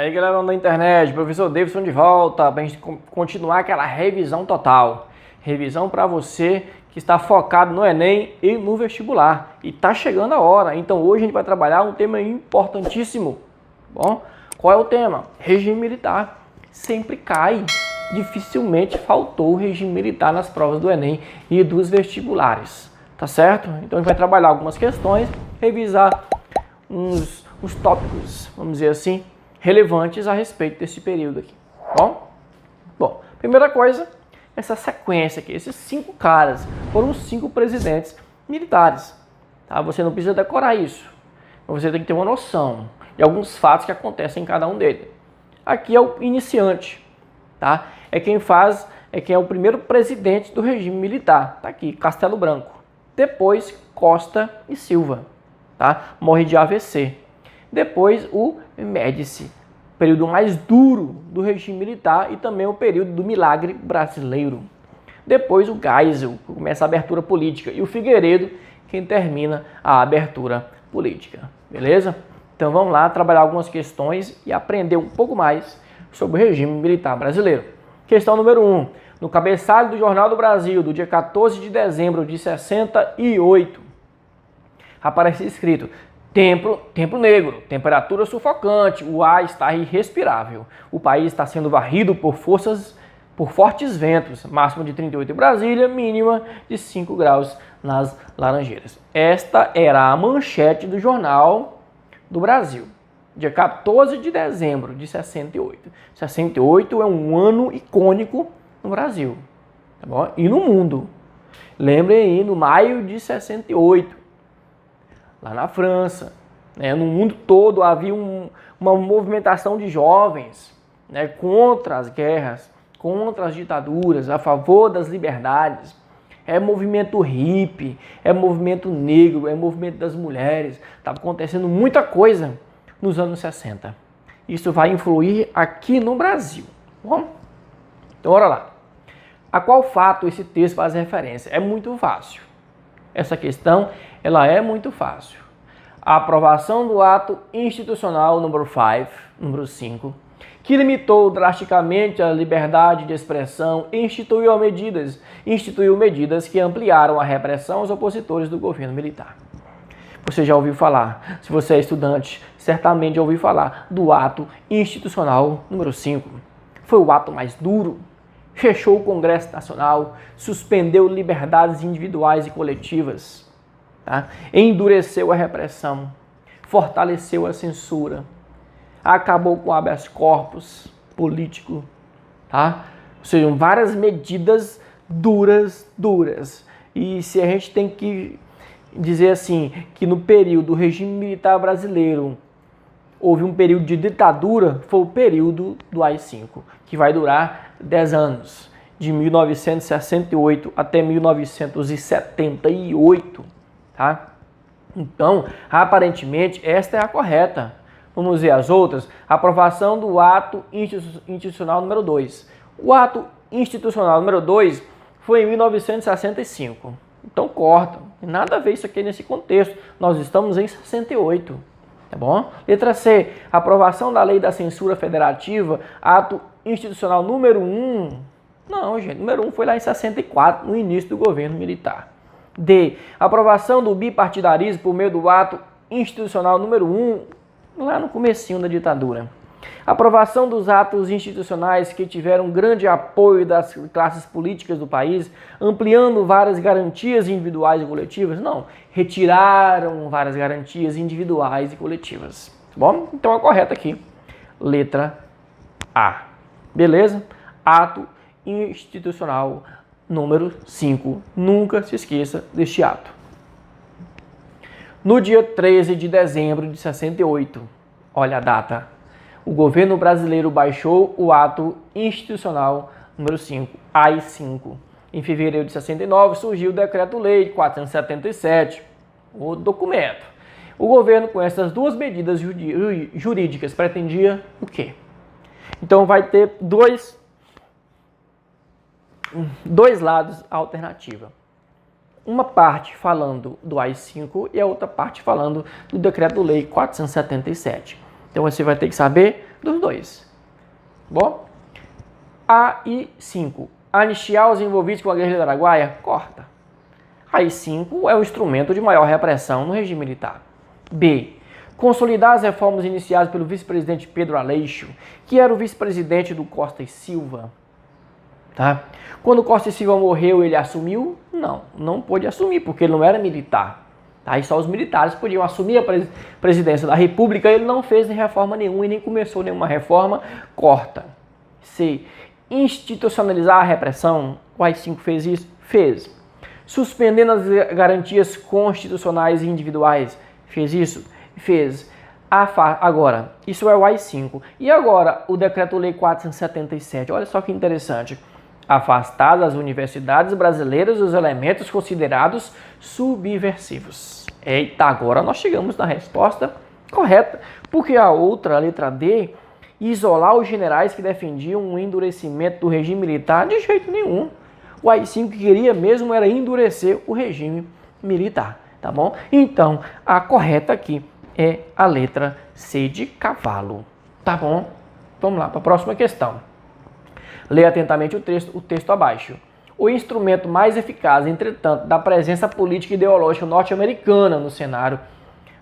aí, galera da internet, professor Davidson de volta para a gente continuar aquela revisão total. Revisão para você que está focado no Enem e no vestibular. E está chegando a hora, então hoje a gente vai trabalhar um tema importantíssimo. Bom, qual é o tema? Regime militar. Sempre cai. Dificilmente faltou o regime militar nas provas do Enem e dos vestibulares. Tá certo? Então a gente vai trabalhar algumas questões, revisar uns tópicos, vamos dizer assim, relevantes a respeito desse período aqui. Bom, primeira coisa, essa sequência aqui, esses 5 caras foram os 5 presidentes militares. Tá? Você não precisa decorar isso, mas você tem que ter uma noção de alguns fatos que acontecem em cada um deles. Aqui é o iniciante, tá? É quem é o primeiro presidente do regime militar. Tá aqui, Castelo Branco. Depois, Costa e Silva, tá? Morre de AVC. Depois, o Médici, período mais duro do regime militar e também o período do milagre brasileiro. Depois, o Geisel, que começa a abertura política. E o Figueiredo, quem termina a abertura política. Beleza? Então, vamos lá trabalhar algumas questões e aprender um pouco mais sobre o regime militar brasileiro. Questão número 1. No cabeçalho do Jornal do Brasil, do dia 14 de dezembro de 68, aparece escrito: Tempo negro, temperatura sufocante, o ar está irrespirável. O país está sendo varrido por fortes ventos, máximo de 38 em Brasília, mínima de 5 graus nas Laranjeiras. Esta era a manchete do Jornal do Brasil, dia 14 de dezembro de 68. 68 é um ano icônico no Brasil, tá bom? E no mundo. Lembrem aí, no maio de 68, lá na França, né, no mundo todo havia uma movimentação de jovens, né, contra as guerras, contra as ditaduras, a favor das liberdades. É movimento hippie, é movimento negro, é movimento das mulheres. Estava acontecendo muita coisa nos anos 60. Isso vai influir aqui no Brasil. Bom? Então, bora lá. A qual fato esse texto faz referência? É muito fácil. Essa questão, ela é muito fácil. A aprovação do ato institucional número 5, que limitou drasticamente a liberdade de expressão e instituiu medidas que ampliaram a repressão aos opositores do governo militar. Você já ouviu falar, se você é estudante, certamente já ouviu falar do ato institucional número 5. Foi o ato mais duro, fechou o Congresso Nacional, suspendeu liberdades individuais e coletivas, tá? Endureceu a repressão, fortaleceu a censura, acabou com o habeas corpus político, tá? Ou seja, várias medidas duras. E se a gente tem que dizer assim, que no período do regime militar brasileiro houve um período de ditadura, foi o período do AI-5, que vai durar 10 anos, de 1968 até 1978, tá? Então, aparentemente, esta é a correta. Vamos ver as outras. Aprovação do ato institucional número 2. O ato institucional número 2 foi em 1965. Então, corta. Nada a ver isso aqui nesse contexto. Nós estamos em 68. Tá bom? Letra C. Aprovação da Lei da Censura Federativa, ato institucional número 1. Não, gente. Número 1 foi lá em 64, no início do governo militar. D. Aprovação do bipartidarismo por meio do ato institucional número 1, lá no comecinho da ditadura. Aprovação dos atos institucionais que tiveram grande apoio das classes políticas do país, ampliando várias garantias individuais e coletivas. Não, retiraram várias garantias individuais e coletivas. Tá bom? Então a correta aqui, letra A. Beleza? Ato institucional número 5. Nunca se esqueça deste ato. No dia 13 de dezembro de 68, olha a data, o governo brasileiro baixou o ato institucional número 5, AI-5. Em fevereiro de 69 surgiu o Decreto-Lei 477, o documento. O governo, com essas duas medidas jurídicas, pretendia o quê? Então vai ter dois lados à alternativa. Uma parte falando do AI-5 e a outra parte falando do Decreto-Lei 477. Então você vai ter que saber dos dois. Bom? A e 5. Anistiar os envolvidos com a guerrilha do Araguaia? Corta. A e 5 é o instrumento de maior repressão no regime militar. B. Consolidar as reformas iniciadas pelo vice-presidente Pedro Aleixo, que era o vice-presidente do Costa e Silva. Tá? Quando Costa e Silva morreu, ele assumiu? Não, não pôde assumir, porque ele não era militar. Tá? E só os militares podiam assumir a presidência da República. Ele não fez reforma nenhuma e nem começou nenhuma reforma. Corta. C. Institucionalizar a repressão. O AI-5 fez isso? Fez. Suspendendo as garantias constitucionais e individuais. Fez isso? Fez. Agora, isso é o AI-5. E agora, o Decreto-Lei 477. Olha só que interessante. Afastar das universidades brasileiras os elementos considerados subversivos. Eita, agora nós chegamos na resposta correta. Porque a outra, a letra D, isolar os generais que defendiam um endurecimento do regime militar, de jeito nenhum. O AI-5 que queria mesmo era endurecer o regime militar, tá bom? Então, a correta aqui é a letra C de cavalo, tá bom? Vamos lá para a próxima questão. Leia atentamente o texto abaixo. O instrumento mais eficaz, entretanto, da presença política e ideológica norte-americana no cenário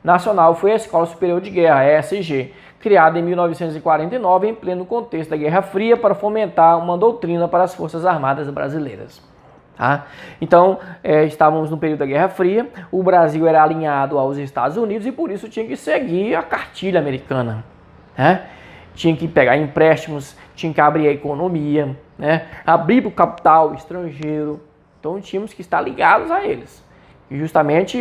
nacional foi a Escola Superior de Guerra, a ESG, criada em 1949 em pleno contexto da Guerra Fria para fomentar uma doutrina para as Forças Armadas brasileiras. Tá? Então, estávamos no período da Guerra Fria, o Brasil era alinhado aos Estados Unidos e por isso tinha que seguir a cartilha americana. Né? Tinha que pegar empréstimos, tinha que abrir a economia, né? Abrir para o capital estrangeiro. Então, tínhamos que estar ligados a eles. E justamente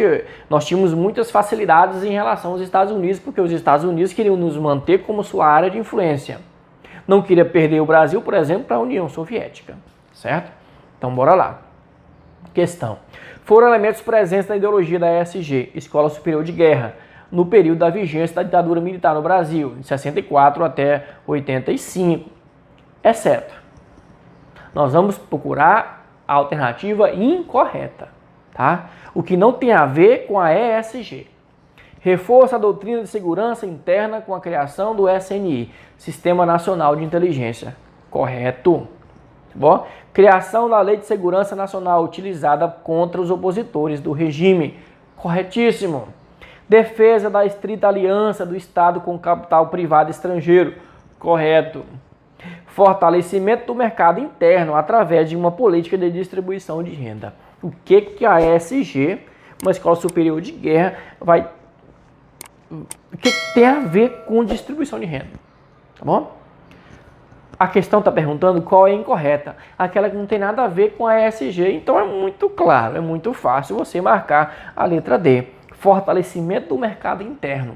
nós tínhamos muitas facilidades em relação aos Estados Unidos, porque os Estados Unidos queriam nos manter como sua área de influência. Não queria perder o Brasil, por exemplo, para a União Soviética. Certo? Então, bora lá. Questão. Foram elementos presentes na ideologia da ESG, Escola Superior de Guerra, no período da vigência da ditadura militar no Brasil, de 64 até 85. Exceto. Nós vamos procurar a alternativa incorreta. Tá? O que não tem a ver com a ESG. Reforça a doutrina de segurança interna com a criação do SNI, Sistema Nacional de Inteligência. Correto. Bom? Criação da Lei de Segurança Nacional utilizada contra os opositores do regime. Corretíssimo. Defesa da estrita aliança do Estado com o capital privado estrangeiro. Correto. Fortalecimento do mercado interno através de uma política de distribuição de renda. O que a ESG, uma escola superior de guerra, o que tem a ver com distribuição de renda? Tá bom? A questão está perguntando qual é a incorreta. Aquela que não tem nada a ver com a ESG. Então é muito claro, é muito fácil você marcar a letra D. Fortalecimento do mercado interno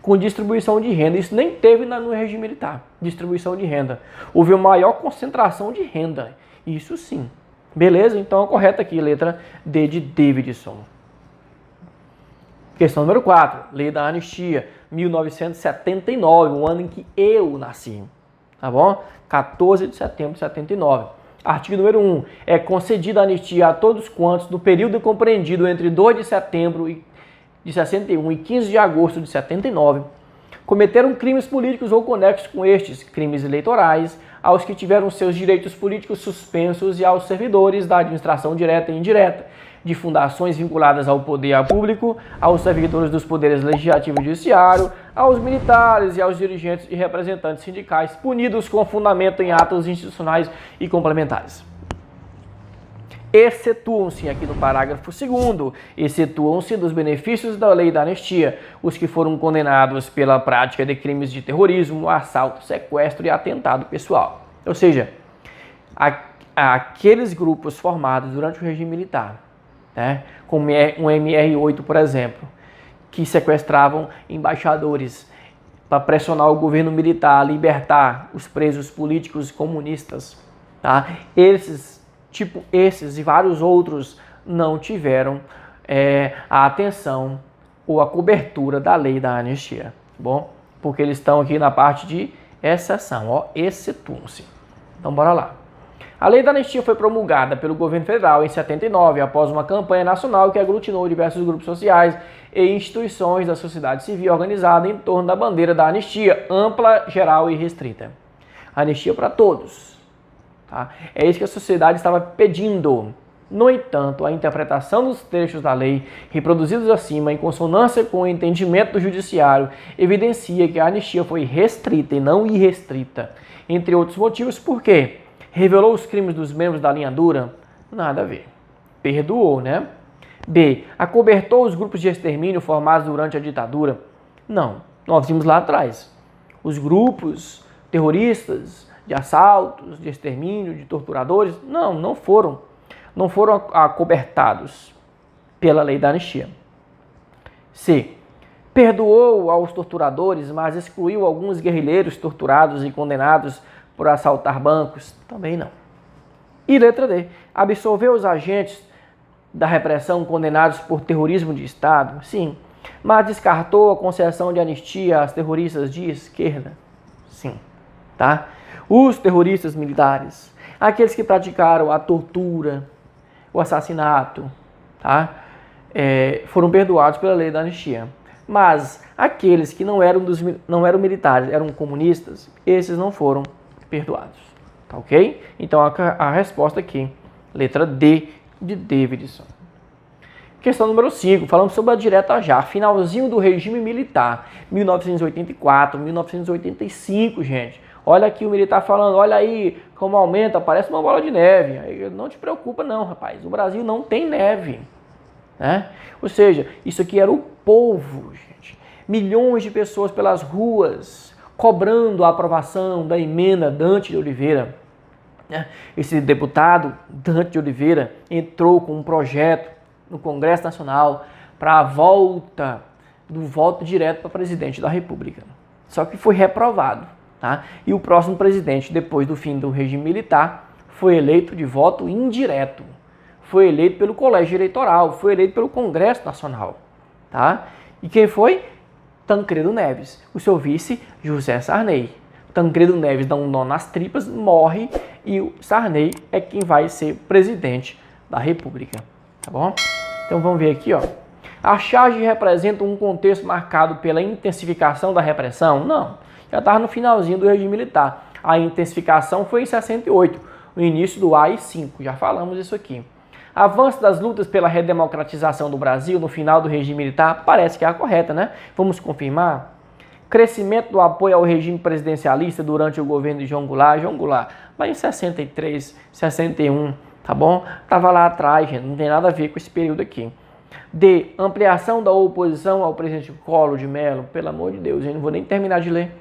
com distribuição de renda. Isso nem teve no regime militar, distribuição de renda. Houve uma maior concentração de renda. Isso sim. Beleza? Então a correta aqui, letra D de Davidson. Questão número 4. Lei da Anistia, 1979, o ano em que eu nasci. Tá bom? 14 de setembro de 79. Artigo número 1. É concedida a anistia a todos quantos, no período compreendido entre 2 de setembro de 61 e 15 de agosto de 79, cometeram crimes políticos ou conexos com estes, crimes eleitorais, aos que tiveram seus direitos políticos suspensos e aos servidores da administração direta e indireta, de fundações vinculadas ao poder público, aos servidores dos poderes legislativo e judiciário, aos militares e aos dirigentes e representantes sindicais punidos com fundamento em atos institucionais e complementares. Excetuam-se, aqui no parágrafo 2º, excetuam-se dos benefícios da lei da anistia os que foram condenados pela prática de crimes de terrorismo, assalto, sequestro e atentado pessoal. Ou seja, aqueles grupos formados durante o regime militar, né, como um MR8, por exemplo, que sequestravam embaixadores para pressionar o governo militar a libertar os presos políticos comunistas, tá? Esses e vários outros não tiveram a atenção ou a cobertura da lei da anistia, tá bom? Porque eles estão aqui na parte de exceção, ó, excetuam-se. Então, bora lá. A lei da anistia foi promulgada pelo governo federal em 79, após uma campanha nacional que aglutinou diversos grupos sociais e instituições da sociedade civil organizada em torno da bandeira da anistia ampla, geral e restrita. Anistia para todos. Tá? É isso que a sociedade estava pedindo. No entanto, a interpretação dos trechos da lei, reproduzidos acima em consonância com o entendimento do judiciário, evidencia que a anistia foi restrita e não irrestrita. Entre outros motivos, por quê? Revelou os crimes dos membros da linha dura? Nada a ver. Perdoou, né? B. Acobertou os grupos de extermínio formados durante a ditadura? Não. Nós vimos lá atrás. Os grupos terroristas, de assaltos, de extermínio, de torturadores, não foram acobertados pela lei da anistia. C. Perdoou aos torturadores, mas excluiu alguns guerrilheiros torturados e condenados por assaltar bancos? Também não. E letra D. Absolveu os agentes da repressão condenados por terrorismo de Estado? Sim. Mas descartou a concessão de anistia às terroristas de esquerda? Sim. Tá? Os terroristas militares, aqueles que praticaram a tortura, o assassinato, tá? Foram perdoados pela lei da anistia. Mas aqueles que não eram militares, eram comunistas, esses não foram perdoados. Tá ok? Então a resposta aqui, letra D de Davidson. Questão número 5, falando sobre a direta já, finalzinho do regime militar, 1984, 1985, gente. Olha aqui o militar falando, olha aí como aumenta, parece uma bola de neve. Não te preocupa não, rapaz, o Brasil não tem neve. Né? Ou seja, isso aqui era o povo, gente. Milhões de pessoas pelas ruas, cobrando a aprovação da emenda Dante de Oliveira. Esse deputado, Dante de Oliveira, entrou com um projeto no Congresso Nacional para a volta do voto direto para presidente da República. Só que foi reprovado. Tá? E o próximo presidente, depois do fim do regime militar, foi eleito de voto indireto. Foi eleito pelo Colégio Eleitoral, foi eleito pelo Congresso Nacional. Tá? E quem foi? Tancredo Neves. O seu vice, José Sarney. Tancredo Neves dá um nó nas tripas, morre e o Sarney é quem vai ser presidente da República. Tá bom? Então vamos ver aqui, ó. A charge representa um contexto marcado pela intensificação da repressão? Não. Já estava no finalzinho do regime militar. A intensificação foi em 68, o início do AI-5, já falamos isso aqui. Avanço das lutas pela redemocratização do Brasil no final do regime militar, parece que é a correta, né? Vamos confirmar. Crescimento do apoio ao regime presidencialista durante o governo de João Goulart. João Goulart, lá em 63, 61, tá bom? Estava lá atrás, gente, não tem nada a ver com esse período aqui. D. Ampliação da oposição ao presidente Collor de Mello. Pelo amor de Deus, eu não vou nem terminar de ler.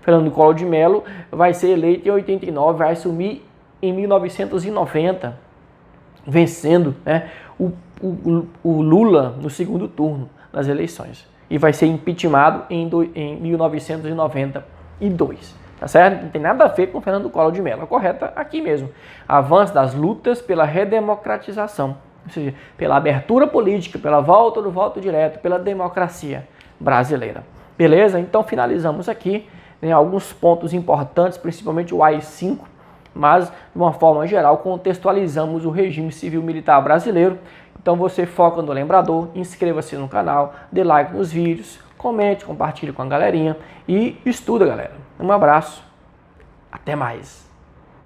Fernando Collor de Mello vai ser eleito em 89, vai assumir em 1990, vencendo, né, o Lula no segundo turno das eleições. E vai ser impeachmentado em 1992. Tá certo? Não tem nada a ver com Fernando Collor de Mello. É correta aqui mesmo. Avanço das lutas pela redemocratização. Ou seja, pela abertura política, pela volta do voto direto, pela democracia brasileira. Beleza? Então finalizamos aqui. Alguns pontos importantes, principalmente o AI-5, mas de uma forma geral contextualizamos o regime civil militar brasileiro. Então você foca no lembrador, inscreva-se no canal, dê like nos vídeos, comente, compartilhe com a galerinha e estuda, galera. Um abraço, até mais!